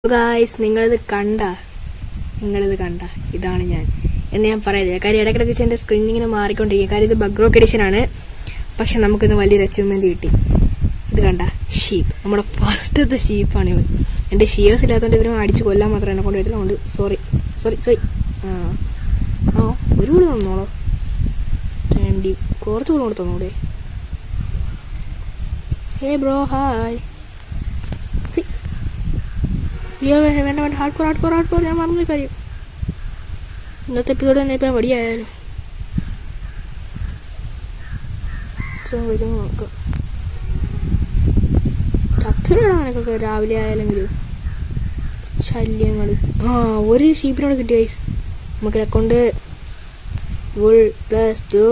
Guys നിങ്ങളിത് കണ്ട ഇതാണ് ഞാൻ എന്ന് ഞാൻ പറയുന്നത്. കാര്യം ഇടയ്ക്കിടയ്ക്ക് എൻ്റെ സ്ക്രീൻ ഇങ്ങനെ മാറിക്കൊണ്ടിരിക്കുക. കാര്യം ഇത് ബഗ്രോക്ക് എഡിഷൻ ആണ്. പക്ഷെ നമുക്കിന്ന് വലിയൊരു അച്ചീവ്മെന്റ് കിട്ടി. ഇത് കണ്ട ഷീപ്പ്, നമ്മുടെ ഫസ്റ്റത്തെ ഷീപ്പാണ് ഇവൻ. എൻ്റെ ഷിയേഴ്സ് ഇല്ലാത്തതുകൊണ്ട് ഇവരും അടിച്ച് കൊല്ലാൻ മാത്രം എന്നെ കൊണ്ട് വരുന്നതുകൊണ്ട് സോറി. ഒരു കൂടി തന്നോളോ, കുറച്ച് കൂടെ തന്നൂടെ. Hey bro hi. വേണ്ട ഹാർഡ് കോർ ഞാൻ മറന്നു കാര്യം. ഇന്നത്തെ എപ്പിസോഡ് തന്നെ ഇപ്പം വടിയായാലും നോക്കാം. ചത്തുരടാനൊക്കെ രാവിലെ ആയാലെങ്കിലും ശല്യങ്ങൾ. ഒരു ഷീപ്പിനോട് കിട്ടിയ വയസ്സ് നമുക്ക് അക്കൗണ്ട് +2.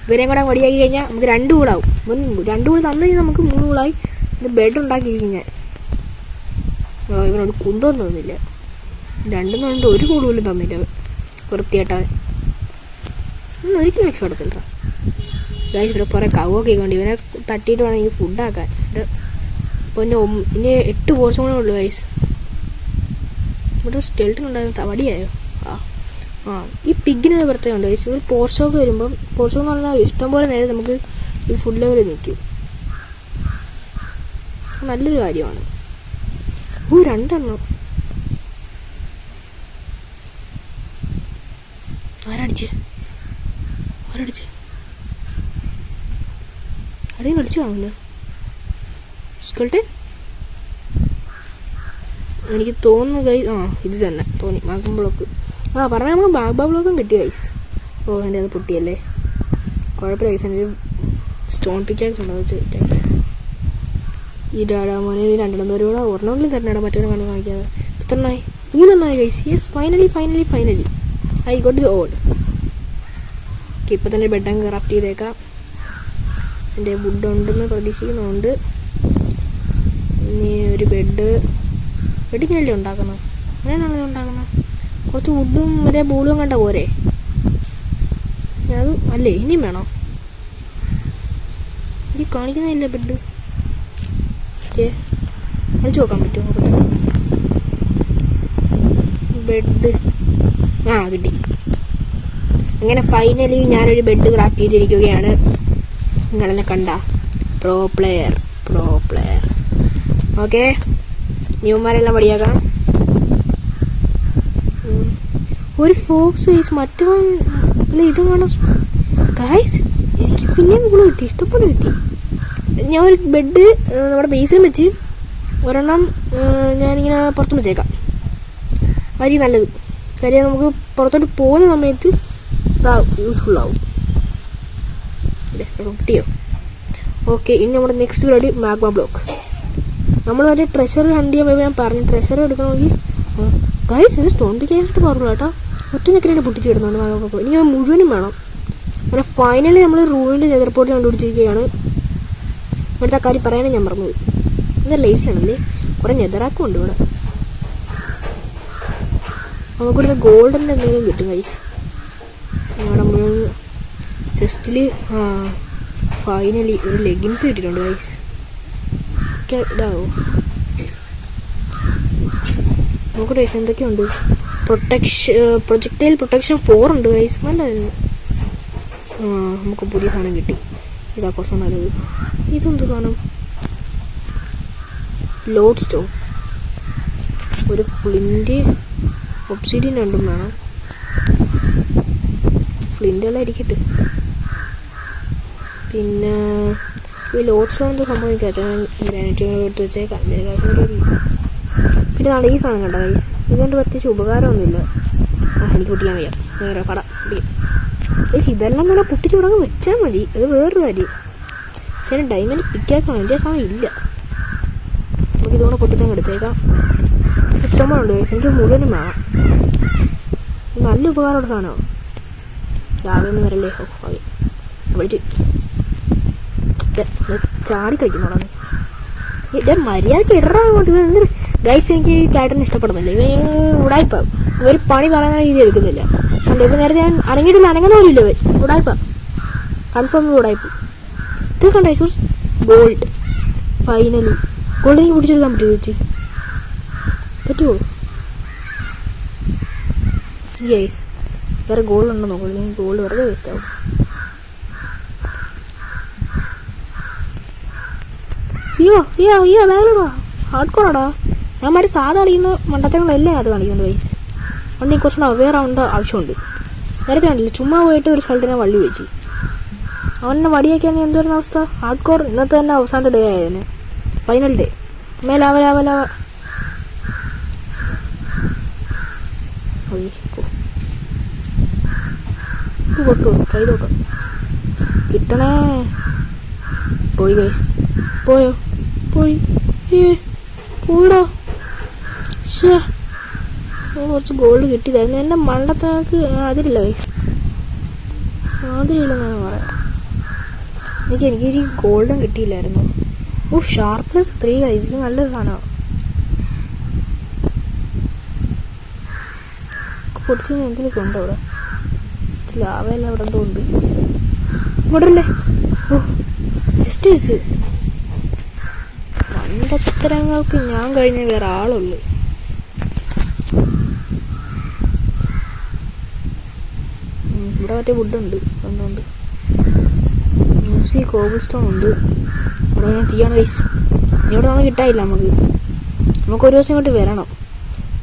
ഇവരെയും കൂടെ വടിയാക്കി കഴിഞ്ഞാൽ നമുക്ക് 2 കൂടാവും. 2 കൂടി തന്നു കഴിഞ്ഞാൽ നമുക്ക് 3 കൂടായി. ബെഡ് ഉണ്ടാക്കിയിരിക്കും ഞാൻ. ഇവനോട് കുന്തമൊന്നും തന്നില്ല. 2 ഒരു കൂട് പോലും തന്നില്ല. വൃത്തിയായിട്ടാണ് ഒരിക്കലും രക്ഷപ്പെടത്തില്ല. ഗൈസ് ഇവിടെ കുറെ കവൊക്കെ കൊണ്ട് ഇവനെ തട്ടിയിട്ട് വേണം ഈ ഫുഡാക്കാൻ. അപ്പോൾ ഇനി 8 പോർഷൻ കൂടെ ഉള്ളു ഗൈസ്. ഇവിടെ സ്റ്റെൽറ്റിന് ഉണ്ടായിരുന്നു വടിയായോ. ഈ പിഗിനൊരു പ്രത്യേകം ഉണ്ട് ഗൈസ്. ഒരു പോർഷോക്ക് വരുമ്പം പോർഷോക്ക് എന്ന് പറഞ്ഞാൽ ഇഷ്ടംപോലെ നേരം നമുക്ക് ഈ ഫുഡ് ലെവലിൽ നിൽക്കും. നല്ലൊരു കാര്യമാണ്. 2 ആരടിച്ച് ആരെയും കളിച്ചു കാണില്ല. സ്കൾട്ടെ എനിക്ക് തോന്നുന്നു ഗൈസ്. ഇത് തന്നെ തോന്നി. മാഗം ബ്ലോക്ക് പറഞ്ഞാൽ നമുക്ക് ബാബ ബ്ലോക്കും കിട്ടി ഗൈസ്. എൻ്റെ അത് പൊട്ടിയല്ലേ, കുഴപ്പമില്ല ഗൈസ്. എൻ്റെ സ്റ്റോൺ പിക്കാക്സ് ഉണ്ടോ ചോദിക്കാൻ. ഈ ഡാഡാ മോനെ 2 പേരോടെ ഒരെണ്ണമെങ്കിലും തരണടാ, മറ്റൊരു കണ്ണ് കാണിക്കാതെ. 3 guys. Yes finally I got the all. ഇപ്പം തന്നെ ബെഡങ്ങ് ക്രാഫ്റ്റ് ചെയ്തേക്കാം. എൻ്റെ വുഡ് ഉണ്ടെന്ന് പ്രതീക്ഷിക്കുന്നുണ്ട്. ഇനി ഒരു ബെഡിങ്ങനല്ലേ ഉണ്ടാക്കണം. അങ്ങനെയാണല്ലോ ഉണ്ടാക്കണം. കുറച്ച് വുഡും മറ്റേ ബോളും കണ്ട പോരെ. അത് അല്ലേ ഇനിയും വേണം. എനിക്ക് കാണിക്കുന്നില്ല ബെഡ്. അടിച്ചു നോക്കാൻ പറ്റുമോ ബെഡ്? കിട്ടി. അങ്ങനെ ഫൈനലി ഞാനൊരു ബെഡ് ക്രാഫ്റ്റ് ചെയ്തിരിക്കുകയാണ്. നിങ്ങളെന്നെ കണ്ട പ്രോ പ്ലെയർ. ഓക്കെ, ന്യൂമാരെല്ലാം വടിയാക്കാം. ഒരു ഫോക്സ് ഗൈസ്. മറ്റവൻ ഇതും കാണാം ഗൈസ്. എനിക്ക് പിന്നെയും ഗുണം കിട്ടി, ഇഷ്ടംപോലെ കിട്ടി. ഞാൻ ഒരു ബെഡ് നമ്മുടെ ബേസിലും വെച്ച് ഒരെണ്ണം ഞാനിങ്ങനെ പുറത്തും വെച്ചേക്കാം. വരി നല്ലത്. കാര്യം നമുക്ക് പുറത്തോട്ട് പോകുന്ന സമയത്ത് യൂസ്ഫുൾ ആവും. കിട്ടിയോ? ഓക്കെ, ഇനി നമ്മുടെ നെക്സ്റ്റ് പരിപാടി മാഗ്മ ബ്ലോക്ക്. നമ്മൾ മറ്റേ ട്രഷർ ഹണ്ട് ചെയ്യാൻ പോയപ്പോൾ ഞാൻ പറഞ്ഞു ട്രഷർ എടുക്കണമെങ്കിൽ ഗൈസ് ഇത് സ്റ്റോൺ പിക്കാനായിട്ട് പറഞ്ഞു കേട്ടോ. ഒറ്റ നിൽക്കലായിട്ട് പൊട്ടിച്ച് കിടന്നുണ്ട് മാഗ്മ ബ്ലോക്ക്. ഇനി അത് മുഴുവനും വേണം. അങ്ങനെ ഫൈനലി നമ്മൾ റൂമിൻ്റെ നെതർപോർട്ട് കണ്ടുപിടിച്ചിരിക്കുകയാണ്. ഇവിടുത്തെ കാര്യം പറയാനും ഞാൻ മറന്നുപോയി. ഇത് ലേസാണല്ലേ, കുറേ നെതറാക്കും ഉണ്ട് ഇവിടെ. നമുക്കിവിടുന്ന് ഗോൾഡൻ്റെ എന്തെങ്കിലും കിട്ടും ഗൈസ്. നമ്മുടെ മുഴുവൻ ചെസ്റ്റിൽ ഫൈനലി ഒരു ലെഗിൻസ് കിട്ടിയിട്ടുണ്ട് ഗൈസ്. ഇതാവോ നമുക്ക് ഗൈസ് എന്തൊക്കെയുണ്ട്. പ്രൊജക്ടൈൽ പ്രൊട്ടക്ഷൻ 4 ഉണ്ട് ഗൈസ്. നല്ലതായിരുന്നു. നമുക്ക് പുതിയ സാധനം കിട്ടി. ഇതാ കുറച്ച് നല്ലത്. ഇതെന്ത് സാധനം? Load stone. ഒരു ഫ്ലിൻറ്റ് ഒബ്സിഡിയൻ 2 വേണം. ഫ്ലിൻ്റെല്ലാം ഇരിക്കട്ടെ. പിന്നെ ഈ ലോഡ് സ്റ്റോൺ എന്തോ സംഭവിക്കാത്ത ഗ്രാനൈറ്റ് എടുത്ത് വെച്ചേക്കാം. പിന്നെ നാളെ ഈ സാധനം കണ്ട ഗൈസ്. ഇതുകൊണ്ട് പ്രത്യേകിച്ച് ഉപകാരമൊന്നുമില്ല. എനിക്ക് പൊട്ടിക്കാൻ വയ്യ. വേറെ പടം ഗൈസ്. ഇതെല്ലാം കൂടെ പൊട്ടിച്ച് തുടങ്ങി വെച്ചാൽ മതി. അത് വേറൊരു കാര്യം. പക്ഷേ ഡയമണ്ട് പിക്കാക്കണം. എൻ്റെ സാധനം ഇല്ല. നമുക്ക് ഇതുകൊണ്ട് പൊട്ടിച്ചാൽ എടുത്തേക്കാം. ഇഷ്ടംപോലുണ്ട് ഗൈസ്. എനിക്ക് മുഴുവനും വേണം. നല്ല ഉപകാരമുള്ള സാധനമാണ്. രാവിലെ ഒന്നും വരല്ലേ. വിളിച്ച് ചാടി കളിക്കുന്നോടാണ്. ഇതേ മര്യാദക്ക് ഇടറാൻ ഗൈസ്. എനിക്ക് ഈ ക്യാരക്ടറിന് ഇഷ്ടപ്പെടുന്നില്ല. ഇവ ഉടായ്പ. ഇവർ പണി പറയുന്ന രീതി എടുക്കുന്നില്ല. കണ്ടോ, ഇപ്പം നേരത്തെ ഞാൻ അനങ്ങുന്ന പോലും ഇല്ല. ഉടായ്പ, കൺഫേം ഉടായ്പ. ഇത് കണ്ടോ ഗോൾഡ്. ഫൈനലി ഗോൾഡ് എനിക്ക് പിടിച്ചെടുക്കാൻ പറ്റുമോ ചേച്ചി? പറ്റുമോ? ഗൈസ് വേറെ ഗോൾഡുണ്ടോ നോക്കൂ, ഇല്ലെങ്കിൽ ഗോൾഡ് വെറുതെ വേസ്റ്റ് ആവും. അയ്യോ ബാങ്കിലോടാ, ഹാർഡ് കോറാടാ. ഞാൻ മാറി സാധാ കളിക്കുന്ന മണ്ടത്തരങ്ങളെല്ലാം അത് കാണിക്കുന്നുണ്ട് ഗൈസ്. അതുകൊണ്ട് എനിക്ക് കുറച്ചുകൂടെ അവെയർ ആവേണ്ട ആവശ്യമുണ്ട്. നേരത്തെ കണ്ടില്ല, ചുമ്മാ പോയിട്ട് ഒരു സ്ഥലത്തിനെ വള്ളി വെച്ച് അവനെ വടിയാക്കിയാൽ എന്തോരുന്ന അവസ്ഥ. ഹാർഡ് കോർ ഇന്നത്തെ തന്നെ അവസാനത്തെ ഡേ ആയതിന്, ഫൈനൽ ഡേ. മേലാവലാവലാവ പൊട്ടു കൈ നോക്കാം, കിട്ടണേ. പോയി ഗൈസ്, പോയോ? പോയി പോയിടോ. കുറച്ച് ഗോൾഡ് കിട്ടിയതായിരുന്നു. എൻ്റെ മണ്ടത്തേക്ക് അതിലില്ല ഗൈസ്, അതിലില്ലെന്നാണ് പറയാം. എനിക്ക് ഈ ഗോൾഡും കിട്ടിയില്ലായിരുന്നു. ഷാർപ്നെസ് 3 ഗൈസ്, ഇത് നല്ലൊരു സാധനമാണ്. പൊടിച്ച് എന്തെങ്കിലുമൊക്കെ ഉണ്ടോ അവിടെ? ലാവെല്ലാം അവിടെ എന്തോ ഉണ്ട്. ഇങ്ങോട്ടല്ലേ? Just miss. മണ്ടത്തരങ്ങൾക്ക് ഞാൻ കഴിഞ്ഞ വേറെ ആളുള്ളു. ഇവിടെ മറ്റേ വുഡുണ്ട്, എന്തുകൊണ്ട് മ്യൂസിക് കോബിൾ സ്റ്റോൺ ഉണ്ട്. ഇവിടെ ഞാൻ തീയാണ് വൈസ്. ഇവിടെ നമുക്ക് കിട്ടാനില്ല. നമുക്ക് ഒരു ദിവസം ഇങ്ങോട്ട് വരണം.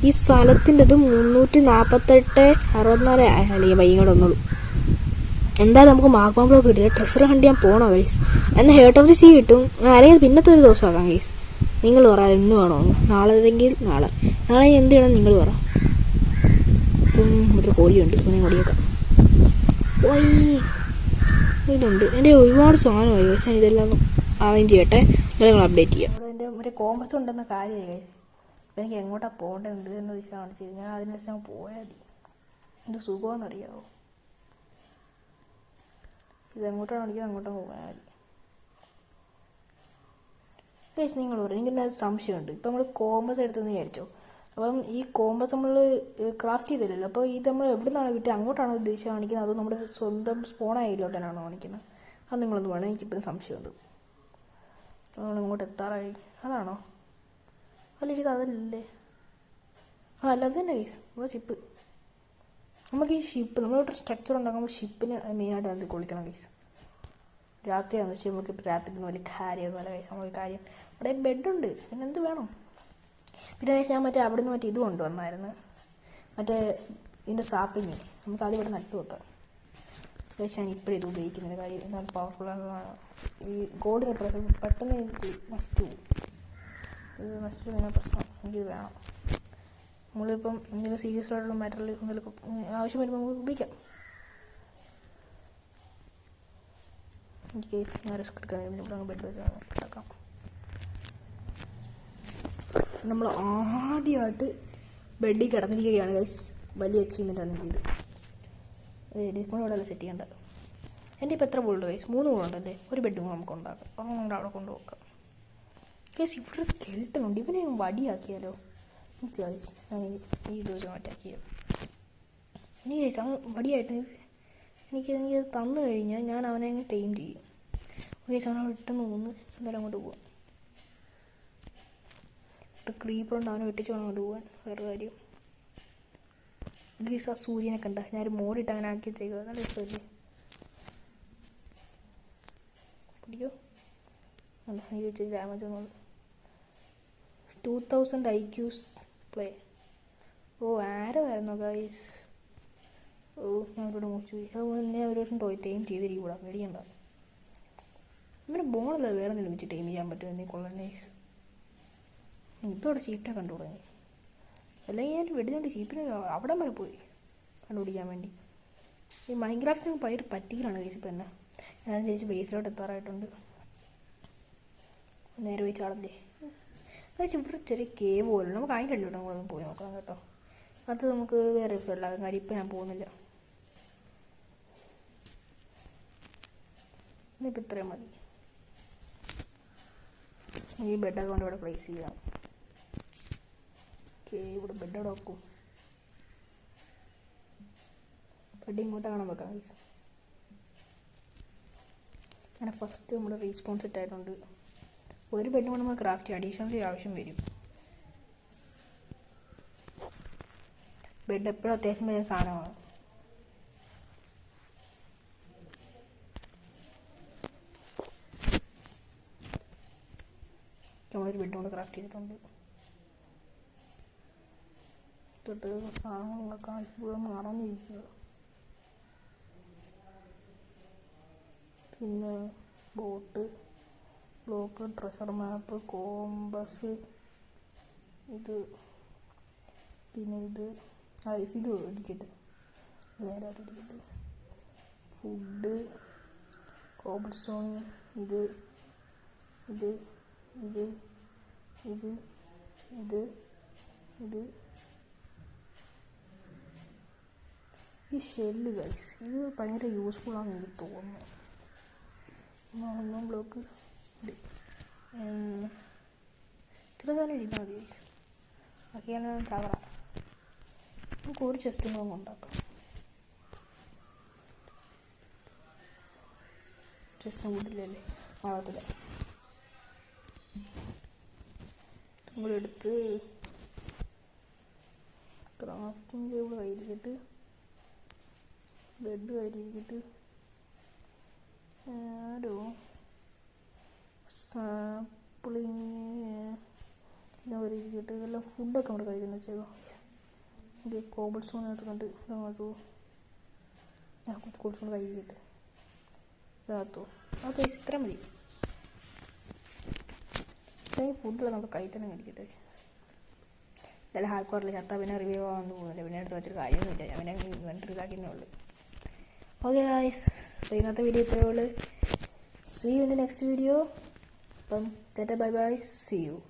ഈ സ്ഥലത്തിൻ്റെ ഇത് 348/64 അല്ലെങ്കിൽ വൈകിട്ട് വന്നോളൂ. എന്തായാലും നമുക്ക് മാഗ്മ ബ്ലോക്ക് കിട്ടില്ല. ട്രഷർ ഹണ്ട് ചെയ്യാൻ പോകണോ ഗൈസ്? എന്നാൽ ഹേർട്ട് ഓഫ് ദി സീ കിട്ടും. അല്ലെങ്കിൽ പിന്നത്തെ ഒരു ദിവസം ആക്കാം ഗൈസ്. നിങ്ങൾ പറ എന്ന് വേണോ? നാളെങ്കിൽ നാളെ എന്ത് ചെയ്യണം നിങ്ങൾ പറ. ഇവിടെ കോഴിയുണ്ട്, ഇങ്ങനെ കോഴിയേക്കാം. ഇതുണ്ട്. എൻ്റെ ഒരുപാട് സാധനമായി ഗൈസ്. ഞാൻ ഇതെല്ലാം അറേഞ്ച് ചെയ്യട്ടെ, നിങ്ങൾ അപ്ഡേറ്റ് ചെയ്യാം. അവിടെ എൻ്റെ മറ്റേ കോമ്പസ് ഉണ്ടെന്ന കാര്യമായി ഗൈസ്. അപ്പം എനിക്ക് എങ്ങോട്ടാണ് പോകേണ്ടത് എന്ന് വെച്ചാൽ കാണിച്ചു കഴിഞ്ഞാൽ അതിനനുസരിച്ച് ഞാൻ പോയാൽ മതി. എന്ത് സുഖമെന്നറിയാമോ? ഇതെങ്ങോട്ടാണ് കാണിക്കുന്നത് അങ്ങോട്ടും പോയാൽ മതി ഗൈസ്. നിങ്ങൾ പറയും, എനിക്കെന്നെ സംശയമുണ്ട്. ഇപ്പം നമ്മൾ കോമ്പസ് എടുത്തെന്ന് വിചാരിച്ചോ. അപ്പം ഈ കോമ്പസ് നമ്മൾ ക്രാഫ്റ്റ് ചെയ്തില്ലല്ലോ. അപ്പോൾ ഇത് നമ്മൾ എവിടെ നിന്നാണ് കിട്ടിയത്? അങ്ങോട്ടാണോ ദിശ കാണിക്കുന്നത്, അതോ നമ്മുടെ സ്വന്തം സ്പോണായില്ലോട്ടാണോ കാണിക്കുന്നത്? അത് നിങ്ങളൊന്ന് വേണം, എനിക്കിപ്പോഴും സംശയമുണ്ട്. നമ്മൾ ഇങ്ങോട്ട് എത്താറായി, അതാണോ? അല്ല ഇത് അതല്ലേ? അല്ല അത് തന്നെ ഗൈസ്, നമ്മുടെ ഷിപ്പ്. നമുക്ക് ഈ ഷിപ്പ് നമ്മളൊരു സ്ട്രക്ചർ ഉണ്ടാക്കുമ്പോൾ ഷിപ്പിന് മെയിനായിട്ട് അത് കുളിക്കണം ഗൈസ്. രാത്രിയാണെന്ന് വെച്ചാൽ നമുക്ക് ഇപ്പോൾ രാത്രി വലിയ കാര്യമൊന്നുമല്ല ഗൈസ്. നമുക്ക് കാര്യം അവിടെ ബെഡുണ്ട്, പിന്നെ എന്ത് വേണം? പിന്നെ ഗൈസ് ഞാൻ മറ്റേ അവിടെ നിന്ന് മറ്റേ ഇത് കൊണ്ടുവന്നായിരുന്നു, മറ്റേ ഇതിൻ്റെ സാപ്പിങ്. നമുക്ക് അതിവിടെ നട്ടു വെക്കാം ഗൈസ്. ഞാൻ ഇപ്പോഴും ഇത് ഉപയോഗിക്കുന്ന കാര്യം എന്നാൽ പവർഫുള്ളാണ്. ഈ ഗോൾഡിനെ പെട്ടെന്ന് എനിക്ക് നഷ്ടു കഴിഞ്ഞാൽ പ്രശ്നം. എനിക്കിത് വേണം. നമ്മളിപ്പം എന്തെങ്കിലും സീരിയസ് ആയിട്ടുള്ള മാറ്ററിൽ എന്തെങ്കിലും ആവശ്യം വരുമ്പോൾ നമുക്ക് ഉപയോഗിക്കാം. കേസ് ഞാൻ റിസ്ക് എടുക്കാൻ ഇവിടെ ബെഡ് വെച്ച് ഉണ്ടാക്കാം. നമ്മൾ ആദ്യമായിട്ട് ബെഡിൽ കിടന്നിരിക്കുകയാണ് ഗൈസ്. വലിയ അച്ചീവ്മെൻ്റാണ് എനിക്കിത്. ഡിസ്പ്ലേ ഇവിടെ സെറ്റ് ചെയ്യേണ്ടത്. എൻ്റെ ഇപ്പോൾ എത്ര ബോളുണ്ട് ഗൈസ്? 3 ബോളുണ്ടല്ലേ. ഒരു ബെഡും നമുക്ക് ഉണ്ടാക്കാം. അപ്പം നമ്മൾ അവിടെ കൊണ്ടുപോക്കാം ഗൈസ്. ഇവിടെ സ്കെൽട്ടൺ ഉണ്ട്. ഇവനെ വടിയാക്കിയാലോ? എനിക്ക് ഗൈസ് ഞാൻ ഈ ദിവസം അറ്റാക്കിയത്. എനിക്ക് ഗൈസ് അവൻ വടിയായിട്ട് എനിക്ക് തന്നു കഴിഞ്ഞാൽ ഞാൻ അവനെ അങ്ങ് ടൈം ചെയ്യും ഗൈസ്. അവനെ വിട്ടെന്ന് തോന്നുന്നു. എന്തായാലും അങ്ങോട്ട് പോവാം. ക്രീപ്പറുണ്ട്, അവനെ വെട്ടിച്ച് വേണം അങ്ങോട്ട് പോകാൻ. വേറെ കാര്യം ഗൈസ്, ആ സൂര്യനെ കണ്ട ഞാനൊരു മോഡിട്ട് അങ്ങനെ ആക്കി വെച്ചേക്കുക. നല്ല രസമല്ലേ? പിടിക്കോ? അല്ല എനിക്ക് വെച്ച് ഡാമേജ് ഒന്നുമില്ല. 2000 IQs പ്ലേ. ആരോ ആയിരുന്നോ ഗൈസ്? ഞാൻ അവരോട് മോശിച്ചു പോയി. ഞാൻ ഒരു വർഷം ടൈം ചെയ്തിരിക്കൂടാ, പേടിയണ്ട. ഇവനെ ബോണല്ല വേറെ എന്തെങ്കിലും വെച്ച് ടൈം ചെയ്യാൻ പറ്റുമോ? എന്തെങ്കിലും കൊള്ളാൻ ഗൈസ്. ഇപ്പോൾ അവിടെ ഷീപ്പിനെ കണ്ടു തുടങ്ങി. അല്ലെങ്കിൽ ഞാൻ വെടിഞ്ഞോണ്ട് ഷീപ്പിനെ അവിടെ വരെ പോയി കണ്ടുപിടിക്കാൻ വേണ്ടി. ഈ മൈൻക്രാഫ്റ്റിന് ഭയങ്കര പറ്റിക്കലാണ് ഗൈസ്. ഇപ്പം എന്നെ ഞാൻ തിരിച്ച് ബേസിലോട്ട് എത്താറായിട്ടുണ്ട്. നേരെ പോയി ചാടല്ലേ ഗൈസ്. ഇവിടെ ചെറിയ കേവ് പോലും നമുക്ക് അതിൻ്റെ അടിയിലോട്ട് നമ്മളൊന്ന് പോയി നോക്കാം കേട്ടോ. അത് നമുക്ക് വേറെ ഇഷ്ടമല്ല കാര്യം. ഇപ്പം ഞാൻ പോകുന്നില്ല. ഇന്നിപ്പോൾ ഇത്രയും മതി. ഈ ബെഡൊക്കെ കൊണ്ട് ഇവിടെ പ്ലേസ് ചെയ്യാം. ഓക്കെ, ഇവിടെ ബെഡ് അവിടെ വെക്കും. ബെഡ് ഇങ്ങോട്ട് കാണാൻ വെക്കാം ഗൈസ്. അങ്ങനെ ഫസ്റ്റ് നമ്മൾ റീസ്പോൺ സെറ്റ് ആയിട്ടുണ്ട്. ഒരു ബെഡ് കൊണ്ട് നമ്മൾ ക്രാഫ്റ്റ് ചെയ്യാം. അഡീഷണലി ആവശ്യം വരും. ബെഡ് എപ്പോഴും അത്യാവശ്യം വരുന്ന സാധനമാണ്. നമ്മളൊരു ബെഡ് കൊണ്ട് ക്രാഫ്റ്റ് ചെയ്തിട്ടുണ്ട്. തൊട്ട് സാധനങ്ങളൊക്കെ ഇപ്പോഴും മറന്നിരിക്കുക. പിന്നെ ബോട്ട്, ബ്ലോക്ക്, ട്രഷർ മാപ്പ്, കോമ്പസ്, ഇത് പിന്നെ ഇത് ഐസ്, ഇത് ഇരിക്കട്ടെ, നേരെ അതിരിക്കട്ടെ. ഫുഡ്, കോബിൾ സ്റ്റോൺ, ഇത് ഇത് ഇത് ഇത് ഇത് ഇത് ഈ ഷെല്ല് ഗൈസ്, ഇത് ഭയങ്കര യൂസ്ഫുൾ ആണെന്ന് എനിക്ക് തോന്നുന്നു. ഒന്നും ബ്ലോക്ക് ഇത് ഇത്ര തന്നെ ഇരിക്കാൻ മതി ഗൈസ്. ബാക്കിയാണ് തകറ. നമുക്ക് ഒരു ചെസ്റ്റ് ഒന്നും ഉണ്ടാക്കാം. ചെസ്റ്റും കൂട്ടില്ലല്ലേ, ആകത്തില്ല. നമ്മളെടുത്ത് ക്രാഫ്റ്റിംഗ് ടേബിൾ കയ്യിലിരിക്കട്ട്, ബെഡ് കയ്യിലിരിക്കട്ട്, ആരോ സാപ്പിളിങ് ഇരിക്കട്ടെ. ഇതെല്ലാം ഫുഡൊക്കെ നമ്മുടെ കഴിക്കുന്ന വെച്ചേക്കോ. ഇത് കോബിൾ സ്റ്റോൺ എടുത്തുകൊണ്ട് ഇതോ ഞാൻ കുറച്ച് കോബിൾ സ്റ്റോൺ കഴിക്കട്ടെ. ഇതാത്തോ അത് ഇത്ര മതി. ഫുഡുള്ള നമ്മുടെ കയ്യിൽ തന്നെ ഇരിക്കട്ടെ. ഇതെല്ലാം ഹാർഡ് ചത്താൽ പിന്നെ റിവ്യൂ ആവാൻ പോകുന്നില്ല. പിന്നെ എടുത്ത് വെച്ചിട്ട് കാര്യമൊന്നുമില്ല. ഞാൻ പിന്നെ ഇൻവെൻറ്ററി ഇതാക്കിയേ ഉള്ളൂ. ഓക്കെ ഗൈസ്, ഇന്നത്തെ വീഡിയോ ഇത്രയേ ഉള്ളൂ. See you in the next video. Bye bye. See you.